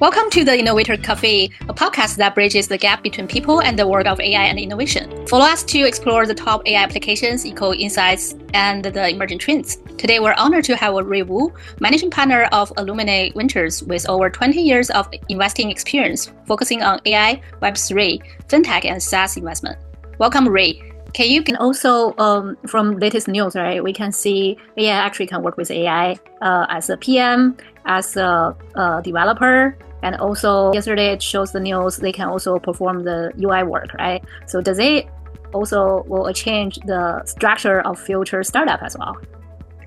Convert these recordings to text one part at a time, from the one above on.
Welcome to the Innovator Cafe, a podcast that bridges the gap between people and the world of AI and innovation. Follow us to explore the top AI applications, eco insights, and the emerging trends. Today, we're honored to have Ray Wu, managing partner of Alumni Ventures with over 20 years of investing experience, focusing on AI, Web3, FinTech and SaaS investment. Welcome, Ray. You can also, from latest news, right, we can see AI actually can work with AI as a PM, as a developer, and also yesterday it shows the news they can also perform the UI work, right? So does it also will change the structure of future startup as well?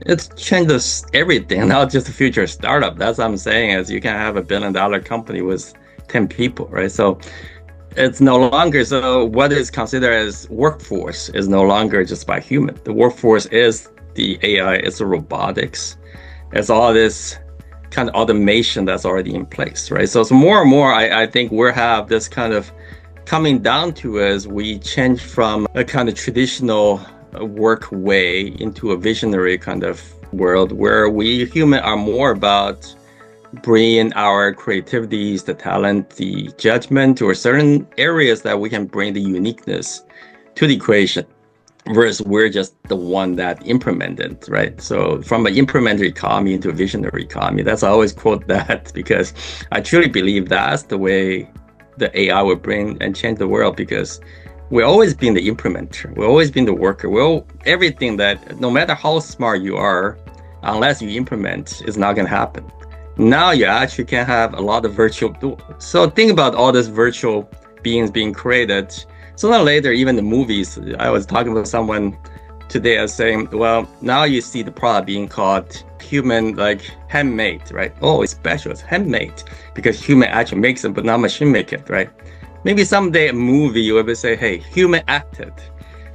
It changes everything, not just future startup. That's what I'm saying, is you can have $1 billion company with 10 people, right? So it's no longer, so what is considered as workforce is no longer just by human. The workforce is the AI, it's the robotics, it's all this kind of automation that's already in place, right? So more and more, I think we have this kind of coming down to as we change from a kind of traditional work way into a visionary kind of world where we human are more about bring our creativities, the talent, the judgment, or certain areas that we can bring the uniqueness to the equation, versus we're just the one that implemented, right? So from an implementer economy into a visionary economy, I always quote that because I truly believe that's the way the AI will bring and change the world, because we've always been the implementer, we've always been the worker. Everything that, no matter how smart you are, unless you implement, is not going to happen. Now you actually can have a lot of virtual. So think about all these virtual beings being created. Sooner or later, even the movies, I was talking with someone today, I was saying, well, now you see the product being called human, like handmade, right? Oh, it's special, it's handmade, because human actually makes it, but not machine make it, right? Maybe someday a movie will say, hey, human acted,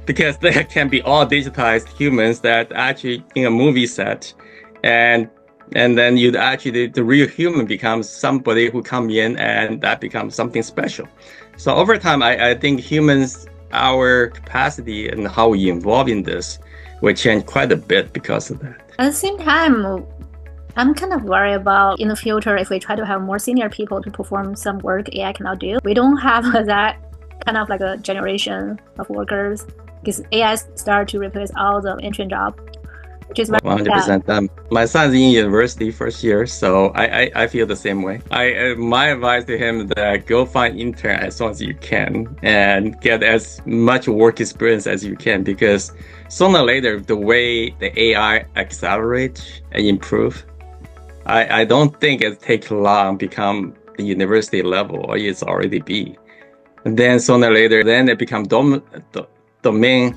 because there can be all digitized humans that actually in a movie set, and then you'd actually, the real human becomes somebody who come in and that becomes something special. So over time, I think humans, our capacity and how we involve in this will change quite a bit because of that. At the same time, I'm kind of worried about in the future, if we try to have more senior people to perform some work AI cannot do, we don't have that kind of like a generation of workers, because AI start to replace all the entry job. Which is 100%. My son's in university first year, so I feel the same way. My advice to him is that go find intern as soon as you can and get as much work experience as you can, because sooner or later, the way the AI accelerate and improve, I don't think it takes long become the university level, or it's already be. And then sooner or later, then it becomes domain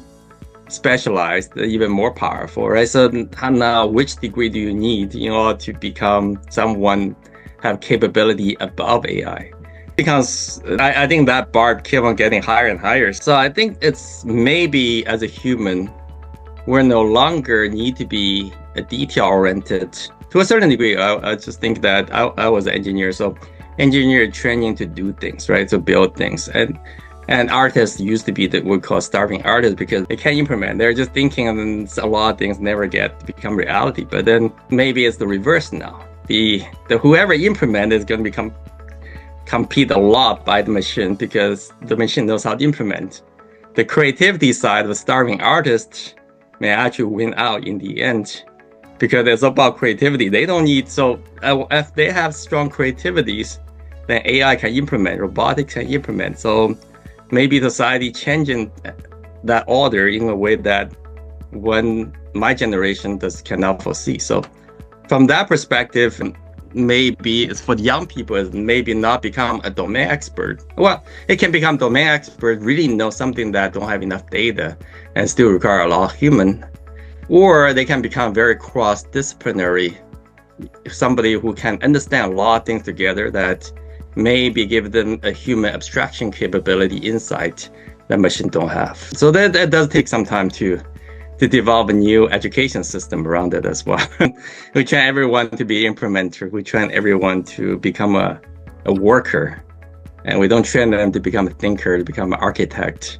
specialized, even more powerful, right? So now, which degree do you need in order to become someone have capability above AI? Because I think that bar keep on getting higher and higher. So I think it's maybe as a human, we're no longer need to be a detail oriented to a certain degree. I just think that I was an engineer, so engineer training to do things, right? To build things. And artists used to be what we call starving artists, because they can't implement. They're just thinking, and a lot of things never get to become reality. But then maybe it's the reverse now. The whoever implement is going to compete a lot by the machine, because the machine knows how to implement. The creativity side of a starving artist may actually win out in the end, because it's about creativity. They don't need, so if they have strong creativities, then AI can implement, robotics can implement. So maybe society changing that order in a way that when my generation cannot foresee. So from that perspective, maybe it's for the young people, it's maybe not become a domain expert. Well, it can become domain expert, really know something that don't have enough data and still require a lot of human. Or they can become very cross-disciplinary, somebody who can understand a lot of things together that maybe give them a human abstraction capability insight that machine don't have. So that does take some time to develop a new education system around it as well. We train everyone to be implementer. We train everyone to become a worker. And we don't train them to become a thinker, to become an architect,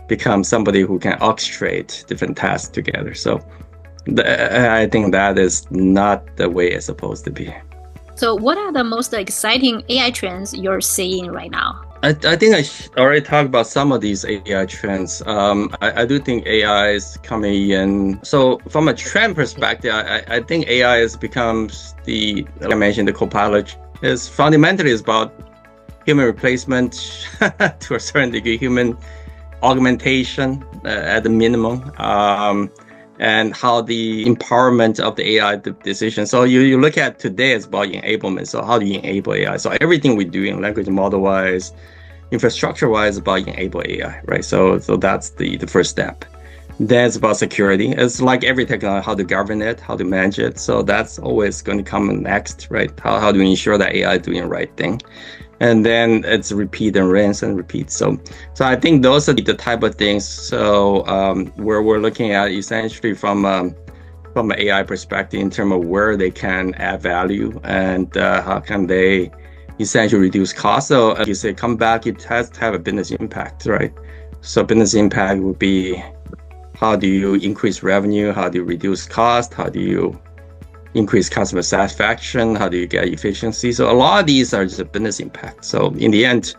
become somebody who can orchestrate different tasks together. So I think that is not the way it's supposed to be. So what are the most exciting AI trends you're seeing right now? I think I already talked about some of these AI trends. I do think AI is coming in. So from a trend perspective, I think AI has become like I mentioned, the copilot is fundamentally about human replacement to a certain degree, human augmentation at the minimum, and how the empowerment of the AI decision. So you look at today, it's about enablement. So how do you enable AI? So everything we do in language model-wise, infrastructure-wise, about enable AI, right? So that's the first step. Then it's about security. It's like every technology, how to govern it, how to manage it. So that's always going to come next, right? How do we ensure that AI is doing the right thing? And then it's repeat and rinse and repeat. So I think those are the type of things. So where we're looking at essentially from an AI perspective in terms of where they can add value and how can they essentially reduce costs. So as you say, come back, it has to have a business impact, right? So business impact would be, how do you increase revenue? How do you reduce cost? How do you increase customer satisfaction? How do you get efficiency? So a lot of these are just business impact. So in the end,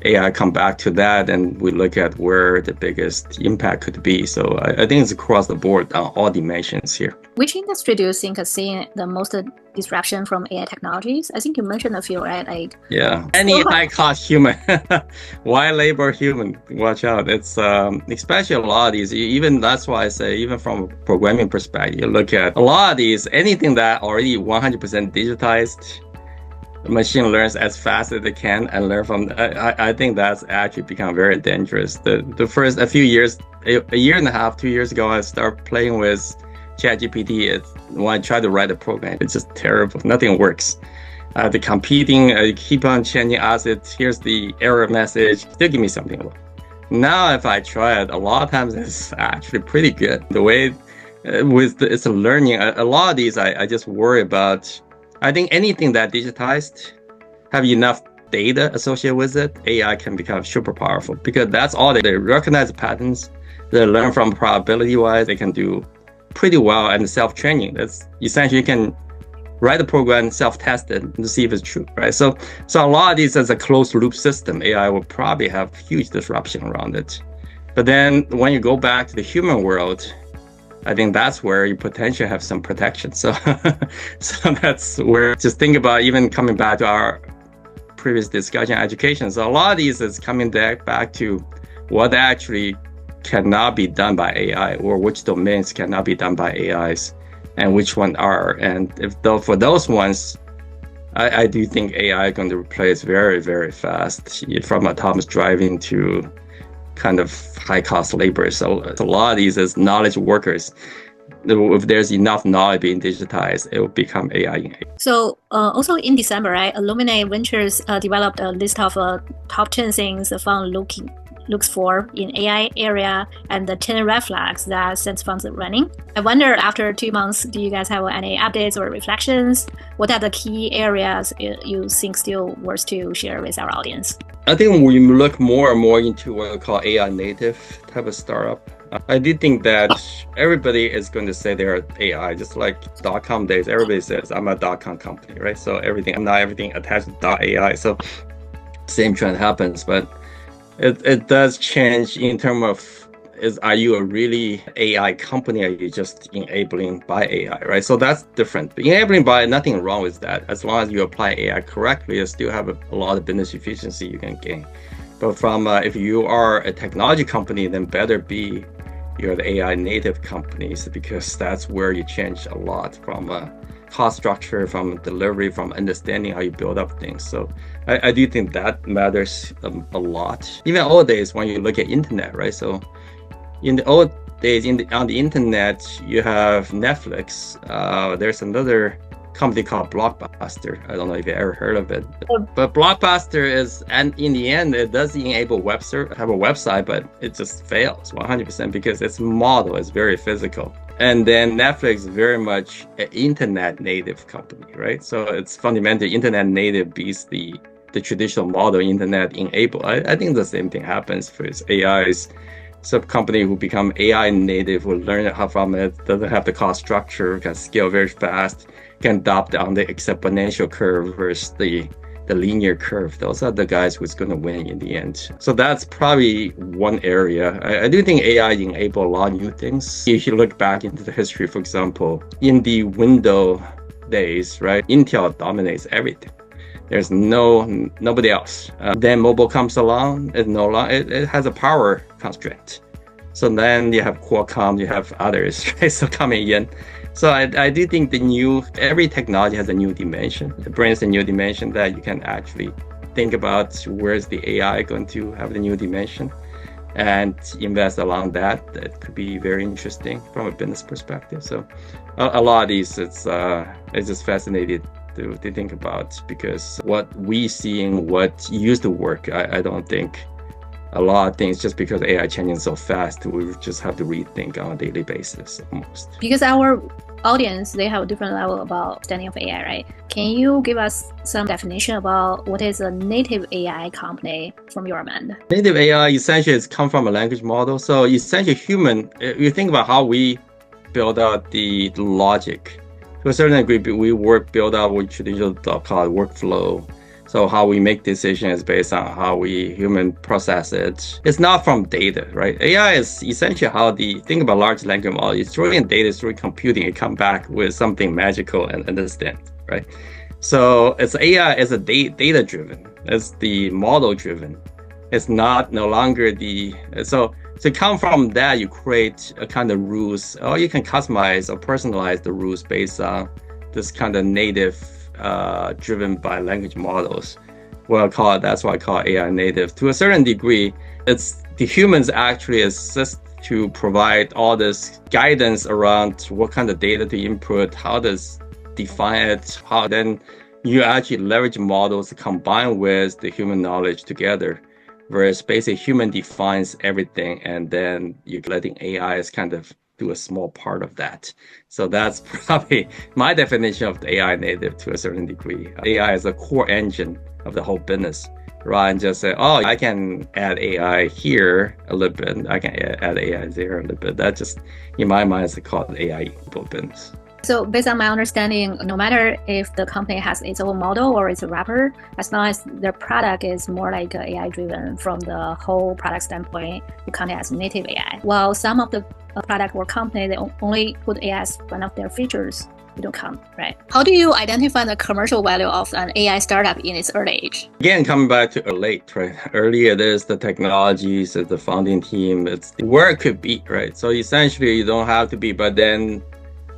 AI come back to that, and we look at where the biggest impact could be. So I think it's across the board on all dimensions here. Which industry do you think is seeing the most disruption from AI technologies? I think you mentioned a few, right? Any high-cost human, white labor human, watch out. It's especially a lot of these. Even that's why I say, even from a programming perspective, you look at a lot of these. Anything that already 100% digitized, the machine learns as fast as it can and learn from. I think that's actually become very dangerous. The first a few years, a year and a half, 2 years ago, I started playing with ChatGPT. When I try to write a program, it's just terrible. Nothing works. The competing, keep on changing assets. Here's the error message. Still give me something wrong. Now, if I try it, a lot of times it's actually pretty good. The way it's learning, a lot of these, I just worry about. I think anything that digitized, have enough data associated with it, AI can become super powerful, because that's all they recognize patterns. They learn from probability-wise. They can do pretty well, and self-training. That's essentially, you can write a program, self-test it to see if it's true, right? So a lot of these as a closed loop system, AI will probably have huge disruption around it. But then when you go back to the human world, I think that's where you potentially have some protection. So that's where, just think about, even coming back to our previous discussion, education. So a lot of these is coming back to what actually cannot be done by AI, or which domains cannot be done by AIs, and which one are. And for those ones, I do think AI is going to replace very, very fast, from autonomous driving to kind of high-cost labor. So a lot of these is knowledge workers. If there's enough knowledge being digitized, it will become AI. So also in December, right, Alumni Ventures developed a list of top 10 things the fund looks for in AI area, and the 10 red flags that sends funds running. I wonder, after 2 months, do you guys have any updates or reflections? What are the key areas you think still worth to share with our audience? I think we look more and more into what we call AI native type of startup. I do think that everybody is going to say they're AI, just like .com days. Everybody says, I'm a .com company, right? So not everything attached to .ai. So same trend happens, but it does change in terms of, are you a really AI company? Or are you just enabling by AI, right? So that's different. But enabling by, nothing wrong with that. As long as you apply AI correctly, you still have a lot of business efficiency you can gain. But from if you are a technology company, then better be you're the AI native companies, because that's where you change a lot from cost structure, from delivery, from understanding how you build up things. So I do think that matters a lot. Even old days, when you look at internet, right? So in the old days, on the internet, you have Netflix. There's another company called Blockbuster. I don't know if you ever heard of it. But Blockbuster is, and in the end, it does enable have a website, but it just fails 100% because its model is very physical. And then Netflix is very much an internet native company, right? So it's fundamentally internet native beats the traditional model internet enable. I think the same thing happens with AIs. Some company who become AI native will learn how from it, doesn't have the cost structure, can scale very fast, can adopt on the exponential curve versus the linear curve. Those are the guys who's going to win in the end. So that's probably one area. I do think AI enable a lot of new things. If you look back into the history, for example, in the Windows days, right, Intel dominates everything. There's nobody else. Then mobile comes along, it has a power constraint. So then you have Qualcomm, you have others, right? So coming in. So I do think every technology has a new dimension. It brings a new dimension that you can actually think about where's the AI going to have the new dimension and invest along that. That could be very interesting from a business perspective. So a lot of these, it's just fascinating to think about, because what we seeing, what used to work, I don't think a lot of things, just because AI changing so fast, we just have to rethink on a daily basis almost. Because our audience, they have a different level about understanding of AI, right? Can you give us some definition about what is a native AI company from your end? Native AI essentially is come from a language model. So essentially human, you think about how we build out the logic. To a certain degree, we build out what traditional call workflow. So how we make decisions based on how we human process it. It's not from data, right? AI is essentially think about large language model. It's throwing data, it's throwing computing, it come back with something magical and understand, right? So it's AI is a data driven, it's the model driven. It's no longer so come from that, you create a kind of rules, or you can customize or personalize the rules based on this kind of native driven by language models. That's why I call it AI native. To a certain degree, it's the humans actually assist to provide all this guidance around what kind of data to input, how to define it, how then you actually leverage models to combine with the human knowledge together. Whereas basically human defines everything, and then you're letting AI is kind of do a small part of that. So that's probably my definition of the AI native to a certain degree. AI is a core engine of the whole business, rather than just say, oh, I can add AI here a little bit, I can add AI there a little bit. That just, in my mind, is called AI-enabled business. So based on my understanding, no matter if the company has its own model or it's a wrapper, as long as their product is more like AI driven from the whole product standpoint, you count it as native AI. While some of the product or company, they only put AI as one of their features, you don't count, right? How do you identify the commercial value of an AI startup in its early age? Again, coming back to late, right? Early it is the technologies, it's the founding team, it's where it could be, right? So essentially you don't have to be, but then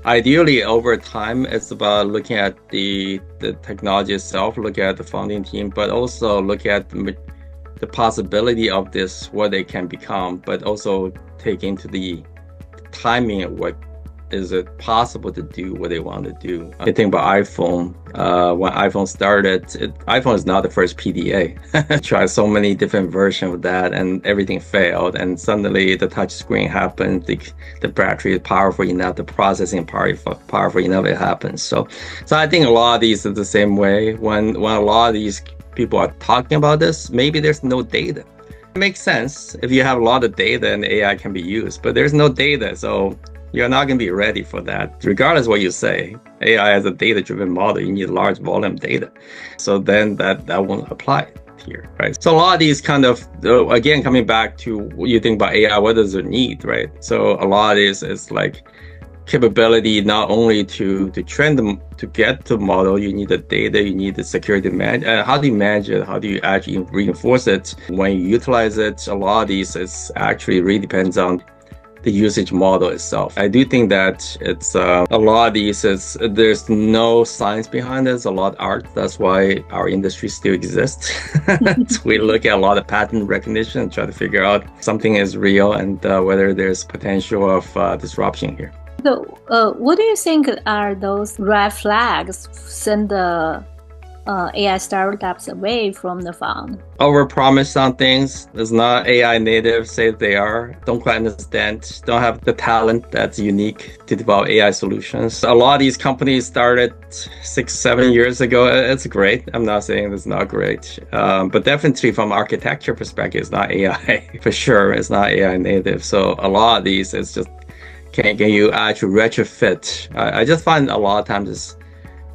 ideally, over time, it's about looking at the technology itself, look at the founding team, but also look at the possibility of this, what they can become, but also take into the timing of what is it possible to do what they want to do. I think about iPhone. When iPhone started, iPhone is not the first PDA. Tried so many different versions of that and everything failed. And suddenly the touch screen happened, the battery is powerful enough, the processing powerful enough, it happens. So I think a lot of these are the same way. When a lot of these people are talking about this, maybe there's no data. It makes sense if you have a lot of data and AI can be used, but there's no data. So you're not going to be ready for that. Regardless of what you say, AI as a data-driven model, you need large volume data. So then that won't apply here, right? So a lot of these kind of, again, coming back to what you think about AI, what does it need, right? So a lot of this is like capability not only to train them, to get the model, you need the data, you need the security management. How do you manage it? How do you actually reinforce it? When you utilize it, a lot of these is actually really depends on the usage model itself. I do think that it's a lot of these there's no science behind it. It's a lot of art. That's why our industry still exists. We look at a lot of pattern recognition and try to figure out something is real and whether there's potential of disruption here. So what do you think are those red flags send the AI startups away from the fund? Overpromise on things. It's not AI native, say they are. Don't quite understand. Don't have the talent that's unique to develop AI solutions. A lot of these companies started 6-7 years ago. It's great. I'm not saying it's not great. But definitely from architecture perspective, it's not AI. For sure, it's not AI native. So a lot of these, it's just, can you actually retrofit? I just find a lot of times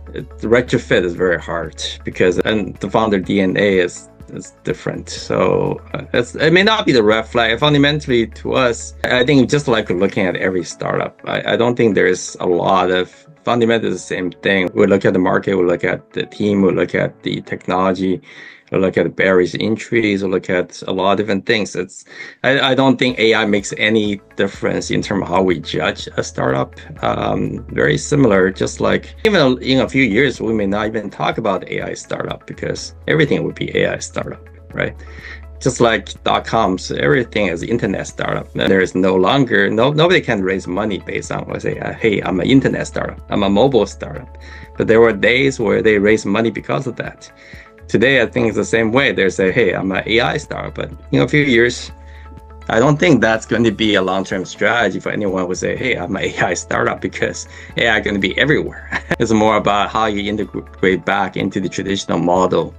the retrofit is very hard because and the founder DNA is different. So it may not be the red flag. Fundamentally, to us, I think just like looking at every startup, I don't think there's a lot of fundamentally the same thing. We look at the market, we look at the team, we look at the technology, we look at the barriers to entries, we look at a lot of different things. I don't think AI makes any difference in terms of how we judge a startup. Very similar, just like even in a few years, we may not even talk about AI startup because everything would be AI startup, right? Just like .coms, everything is internet startup. There is no longer, nobody can raise money based on, say, hey, I'm an internet startup, I'm a mobile startup. But there were days where they raised money because of that. Today, I think it's the same way. They say, hey, I'm an AI startup. But in a few years, I don't think that's going to be a long-term strategy for anyone who say, hey, I'm an AI startup because AI is going to be everywhere. It's more about how you integrate back into the traditional model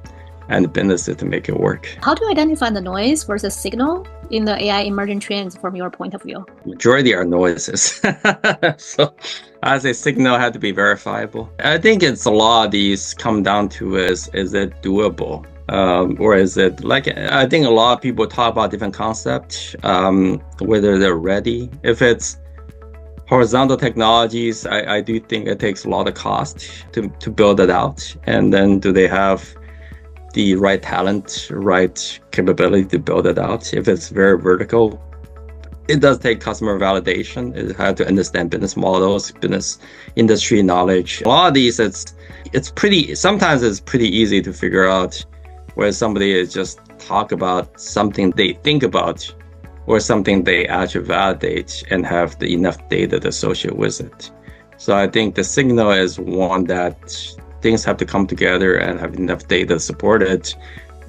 and the businesses to make it work. How do you identify the noise versus signal in the AI emerging trends from your point of view? Majority are noises. So I say signal had to be verifiable. I think it's a lot of these come down to is it doable? Or is it like, I think a lot of people talk about different concepts, whether they're ready. If it's horizontal technologies, I do think it takes a lot of cost to build it out. And then do they have the right talent, right capability to build it out? If it's very vertical, it does take customer validation. It has to understand business models, business industry knowledge. A lot of these, sometimes it's pretty easy to figure out where somebody is just talk about something they think about or something they actually validate and have enough data to associate with it. So I think the signal is one that things have to come together and have enough data to support it.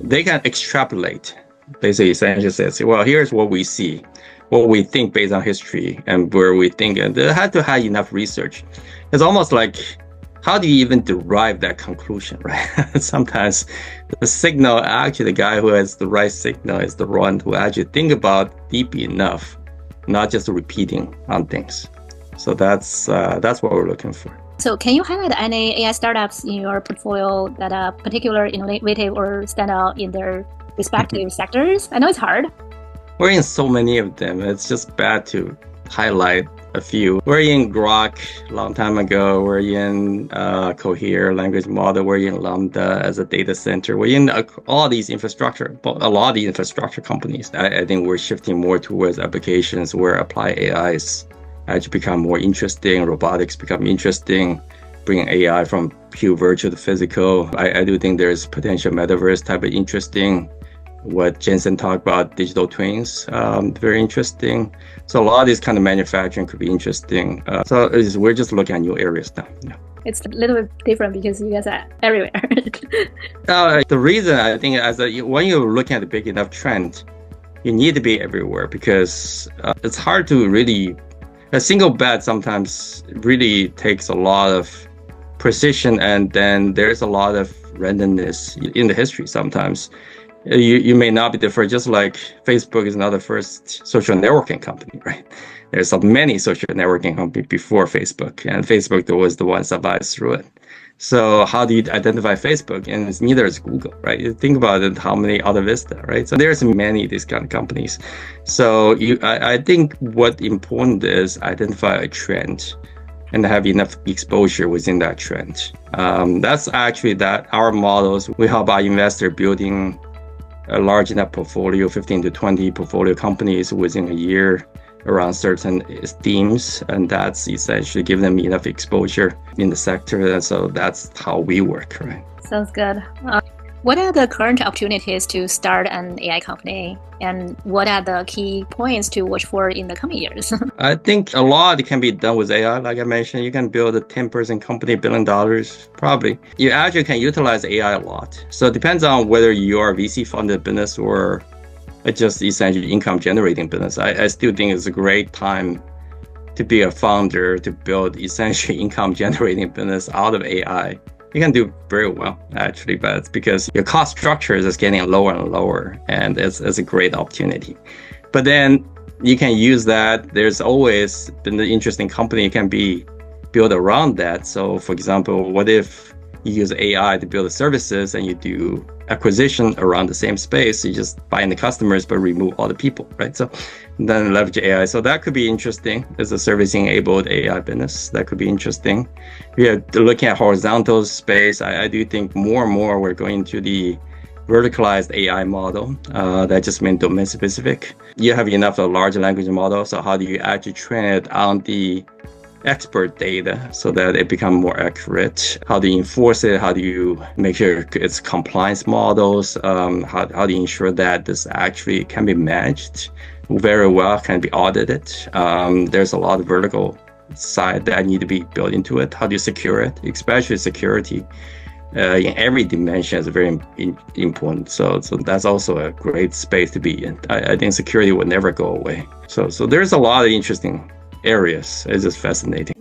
They can extrapolate. Basically, essentially says, well, here's what we see, what we think based on history and where we think. And they had to have enough research. It's almost like, how do you even derive that conclusion, right? Sometimes the signal, actually the guy who has the right signal is the one who actually think about deep enough, not just repeating on things. So that's what we're looking for. So can you highlight any AI startups in your portfolio that are particularly innovative or stand out in their respective sectors? I know it's hard. We're in so many of them. It's just bad to highlight a few. We're in Grok a long time ago. We're in Cohere language model. We're in Lambda as a data center. We're in all these infrastructure, a lot of the infrastructure companies. I think we're shifting more towards applications where applied AIs actually become more interesting, robotics become interesting, bringing AI from pure virtual to physical. I do think there's potential metaverse type of interesting. What Jensen talked about, digital twins, very interesting. So a lot of this kind of manufacturing could be interesting. So we're just looking at new areas now. Yeah. It's a little bit different because you guys are everywhere. The reason I think when you're looking at a big enough trend, you need to be everywhere because it's hard to really, a single bet sometimes really takes a lot of precision, and then there's a lot of randomness in the history sometimes. You may not be the first, just like Facebook is not the first social networking company, right? There's many social networking companies before Facebook, and Facebook was the one that survived through it. So how do you identify Facebook? And it's neither is Google, right? You think about it, how many Alta Vista, right? So there's many of these kind of companies. So I think what important is identify a trend and have enough exposure within that trend. That's actually that our models, we help our investor building a large enough portfolio, 15 to 20 portfolio companies within a year around certain themes, and that's essentially giving them enough exposure in the sector. And so that's how we work, right? Sounds good. What are the current opportunities to start an AI company, and what are the key points to watch for in the coming years? I think a lot can be done with AI. Like I mentioned, you can build a 10-person company, $1 billion, probably. You actually can utilize AI a lot. So it depends on whether you are a VC-funded business or just essentially income-generating business. I still think it's a great time to be a founder, to build essentially income-generating business out of AI. You can do very well, actually, but it's because your cost structure is just getting lower and lower, and it's a great opportunity. But then you can use that. There's always been the interesting company. It can be build around that. So for example, what if you use AI to build the services and you do acquisition around the same space? You just buy in the customers, but remove all the people, right? So then leverage AI. So that could be interesting as a servicing-enabled AI business. That could be interesting. We are looking at horizontal space. I do think more and more we're going to the verticalized AI model. That just means domain specific. You have enough of a large language model. So how do you actually train it on the expert data so that it becomes more accurate? How do you enforce it? How do you make sure it's compliance models? How do you ensure that this actually can be managed very well, can be audited? There's a lot of vertical side that need to be built into it. How do you secure it? Especially security in every dimension is very important. So that's also a great space to be in. I think security will never go away. So there's a lot of interesting areas. It's just fascinating.